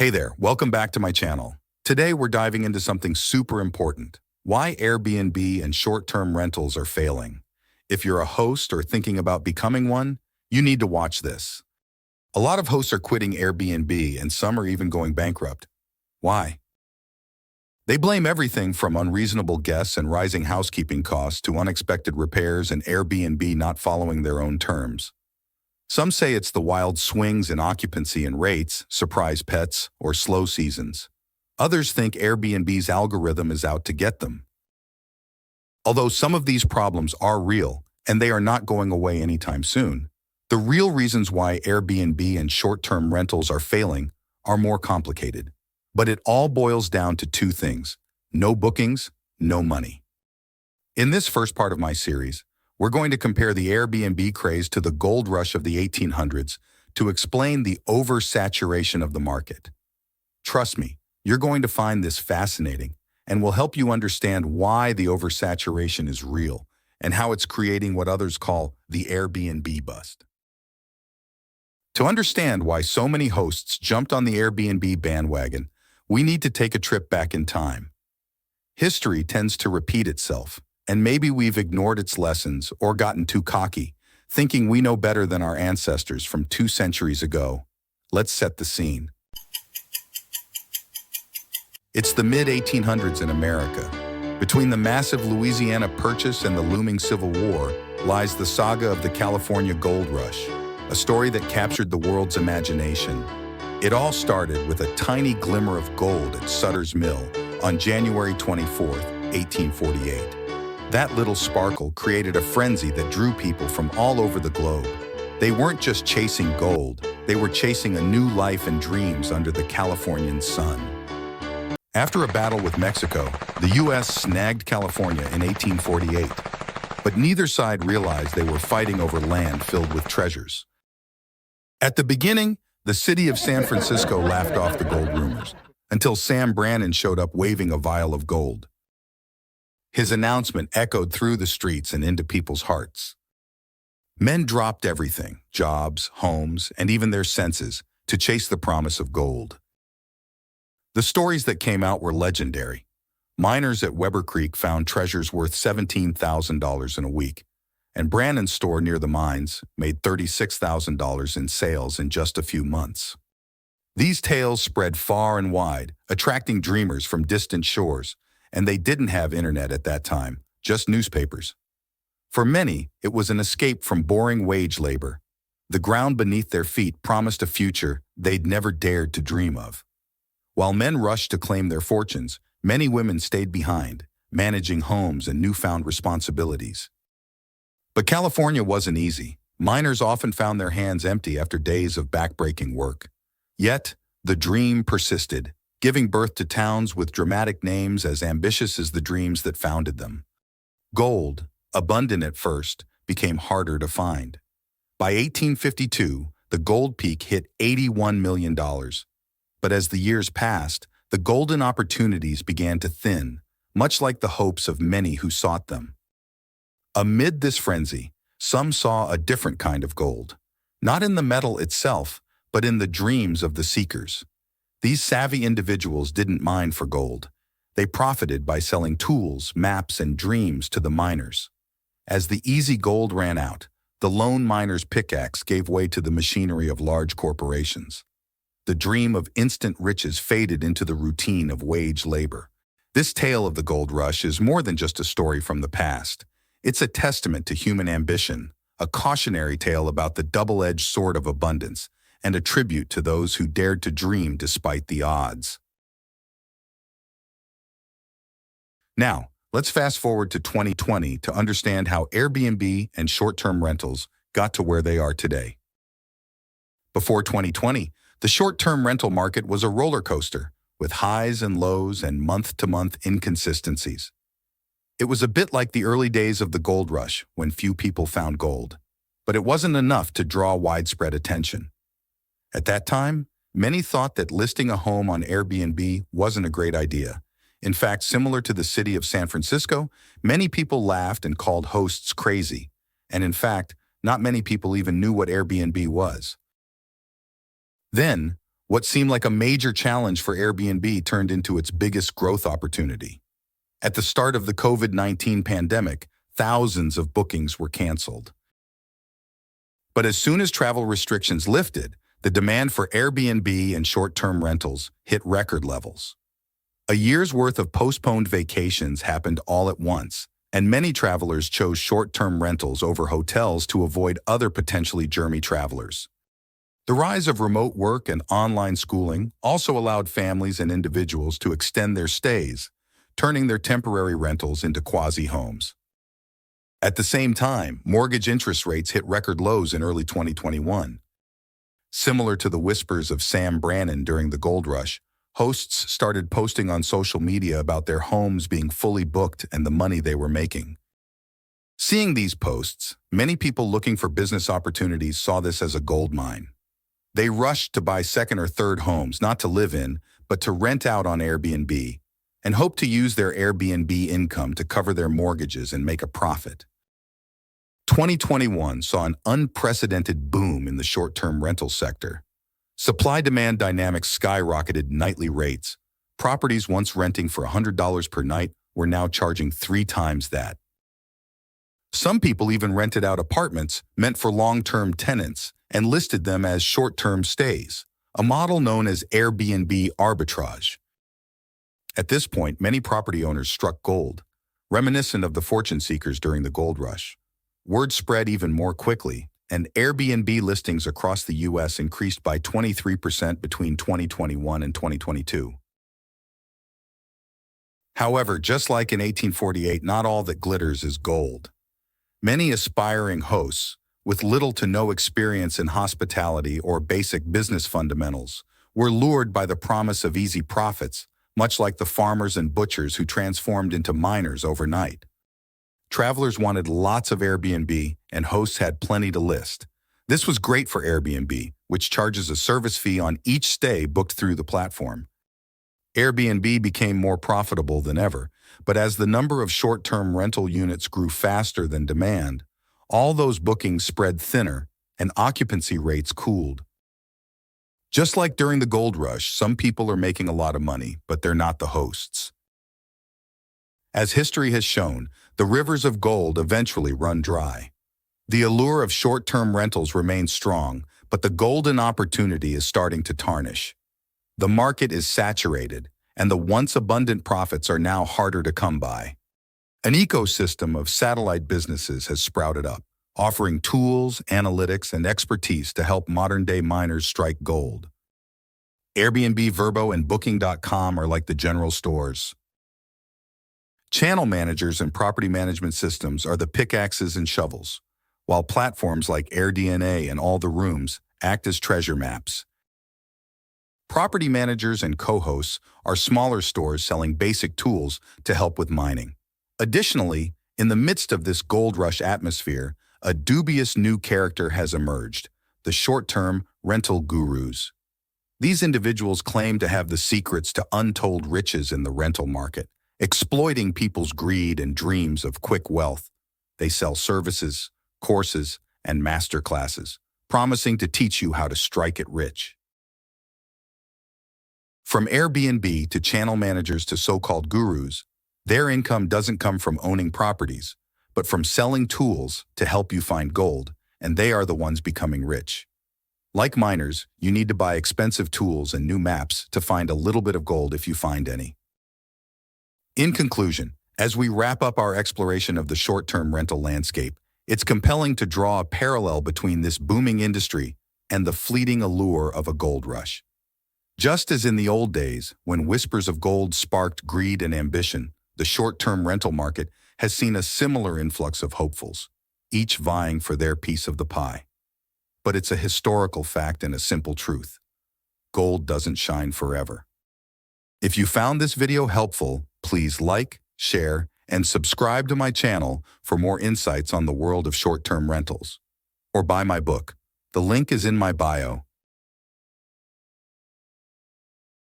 Hey there, welcome back to my channel. Today we're diving into something super important: why Airbnb and short-term rentals are failing. If you're a host or thinking about becoming one, you need to watch this. A lot of hosts are quitting Airbnb and some are even going bankrupt. Why? They blame everything from unreasonable guests and rising housekeeping costs to unexpected repairs and Airbnb not following their own terms. Some say it's the wild swings in occupancy and rates, surprise pets, or slow seasons. Others think Airbnb's algorithm is out to get them. Although some of these problems are real, and they are not going away anytime soon, the real reasons why Airbnb and short-term rentals are failing are more complicated. But it all boils down to two things: no bookings, no money. In this first part of my series, we're going to compare the Airbnb craze to the gold rush of the 1800s to explain the oversaturation of the market. Trust me, you're going to find this fascinating and will help you understand why the oversaturation is real and how it's creating what others call the Airbnb bust. To understand why so many hosts jumped on the Airbnb bandwagon, we need to take a trip back in time. History tends to repeat itself, and maybe we've ignored its lessons or gotten too cocky, thinking we know better than our ancestors from 2 centuries ago. Let's set the scene. It's the mid-1800s in America. Between the massive Louisiana Purchase and the looming Civil War lies the saga of the California Gold Rush, a story that captured the world's imagination. It all started with a tiny glimmer of gold at Sutter's Mill on January 24, 1848. That little sparkle created a frenzy that drew people from all over the globe. They weren't just chasing gold, they were chasing a new life and dreams under the Californian sun. After a battle with Mexico, the U.S. snagged California in 1848. But neither side realized they were fighting over land filled with treasures. At the beginning, the city of San Francisco laughed off the gold rumors, until Sam Brannan showed up waving a vial of gold. His announcement echoed through the streets and into people's hearts. Men dropped everything, jobs, homes, and even their senses, to chase the promise of gold. The stories that came out were legendary. Miners at Weber Creek found treasures worth $17,000 in a week, and Brannan's store near the mines made $36,000 in sales in just a few months. These tales spread far and wide, attracting dreamers from distant shores, and they didn't have internet at that time, just newspapers. For many, it was an escape from boring wage labor. The ground beneath their feet promised a future they'd never dared to dream of. While men rushed to claim their fortunes, many women stayed behind, managing homes and newfound responsibilities. But California wasn't easy. Miners often found their hands empty after days of backbreaking work. Yet, the dream persisted, giving birth to towns with dramatic names as ambitious as the dreams that founded them. Gold, abundant at first, became harder to find. By 1852, the gold peak hit $81 million. But as the years passed, the golden opportunities began to thin, much like the hopes of many who sought them. Amid this frenzy, some saw a different kind of gold, not in the metal itself, but in the dreams of the seekers. These savvy individuals didn't mine for gold. They profited by selling tools, maps, and dreams to the miners. As the easy gold ran out, the lone miner's pickaxe gave way to the machinery of large corporations. The dream of instant riches faded into the routine of wage labor. This tale of the gold rush is more than just a story from the past. It's a testament to human ambition, a cautionary tale about the double-edged sword of abundance, and a tribute to those who dared to dream despite the odds. Now, let's fast forward to 2020 to understand how Airbnb and short-term rentals got to where they are today. Before 2020, the short-term rental market was a roller coaster, with highs and lows and month-to-month inconsistencies. It was a bit like the early days of the gold rush, when few people found gold. But it wasn't enough to draw widespread attention. At that time, many thought that listing a home on Airbnb wasn't a great idea. In fact, similar to the city of San Francisco, many people laughed and called hosts crazy. And in fact, not many people even knew what Airbnb was. Then, What seemed like a major challenge for Airbnb turned into its biggest growth opportunity. At the start of the COVID-19 pandemic, thousands of bookings were canceled. But as soon as travel restrictions lifted, the demand for Airbnb and short-term rentals hit record levels. A year's worth of postponed vacations happened all at once, and many travelers chose short-term rentals over hotels to avoid other potentially germy travelers. The rise of remote work and online schooling also allowed families and individuals to extend their stays, turning their temporary rentals into quasi-homes. At the same time, mortgage interest rates hit record lows in early 2021. Similar to the whispers of Sam Brannan during the gold rush, hosts started posting on social media about their homes being fully booked and the money they were making. Seeing these posts, many people looking for business opportunities saw this as a gold mine. They rushed to buy second or third homes, not to live in, but to rent out on Airbnb, and hoped to use their Airbnb income to cover their mortgages and make a profit. 2021 saw an unprecedented boom in the short-term rental sector. Supply-demand dynamics skyrocketed nightly rates. Properties once renting for $100 per night were now charging 3 times that. Some people even rented out apartments meant for long-term tenants and listed them as short-term stays, a model known as Airbnb arbitrage. At this point, many property owners struck gold, reminiscent of the fortune seekers during the gold rush. Word spread even more quickly, and Airbnb listings across the U.S. increased by 23% between 2021 and 2022. However, just like in 1848, not all that glitters is gold. Many aspiring hosts, with little to no experience in hospitality or basic business fundamentals, were lured by the promise of easy profits, much like the farmers and butchers who transformed into miners overnight. Travelers wanted lots of Airbnb, and hosts had plenty to list. This was great for Airbnb, which charges a service fee on each stay booked through the platform. Airbnb became more profitable than ever, but as the number of short-term rental units grew faster than demand, all those bookings spread thinner and occupancy rates cooled. Just like during the gold rush, some people are making a lot of money, but they're not the hosts. As history has shown, the rivers of gold eventually run dry. The allure of short-term rentals remains strong, but the golden opportunity is starting to tarnish. The market is saturated, and the once abundant profits are now harder to come by. An ecosystem of satellite businesses has sprouted up, offering tools, analytics, and expertise to help modern-day miners strike gold. Airbnb, Vrbo, and Booking.com are like the general stores. Channel managers and property management systems are the pickaxes and shovels, while platforms like AirDNA and All the Rooms act as treasure maps. Property managers and co-hosts are smaller stores selling basic tools to help with mining. Additionally, in the midst of this gold rush atmosphere, a dubious new character has emerged: the short-term rental gurus. These individuals claim to have the secrets to untold riches in the rental market, exploiting people's greed and dreams of quick wealth. They sell services, courses, and masterclasses, promising to teach you how to strike it rich. From Airbnb to channel managers to so-called gurus, their income doesn't come from owning properties, but from selling tools to help you find gold, and they are the ones becoming rich. Like miners, you need to buy expensive tools and new maps to find a little bit of gold if you find any. In conclusion, as we wrap up our exploration of the short-term rental landscape, it's compelling to draw a parallel between this booming industry and the fleeting allure of a gold rush. Just as in the old days, when whispers of gold sparked greed and ambition, the short-term rental market has seen a similar influx of hopefuls, each vying for their piece of the pie. But it's a historical fact and a simple truth: gold doesn't shine forever. If you found this video helpful, please like, share, and subscribe to my channel for more insights on the world of short-term rentals. Or buy my book. The link is in my bio.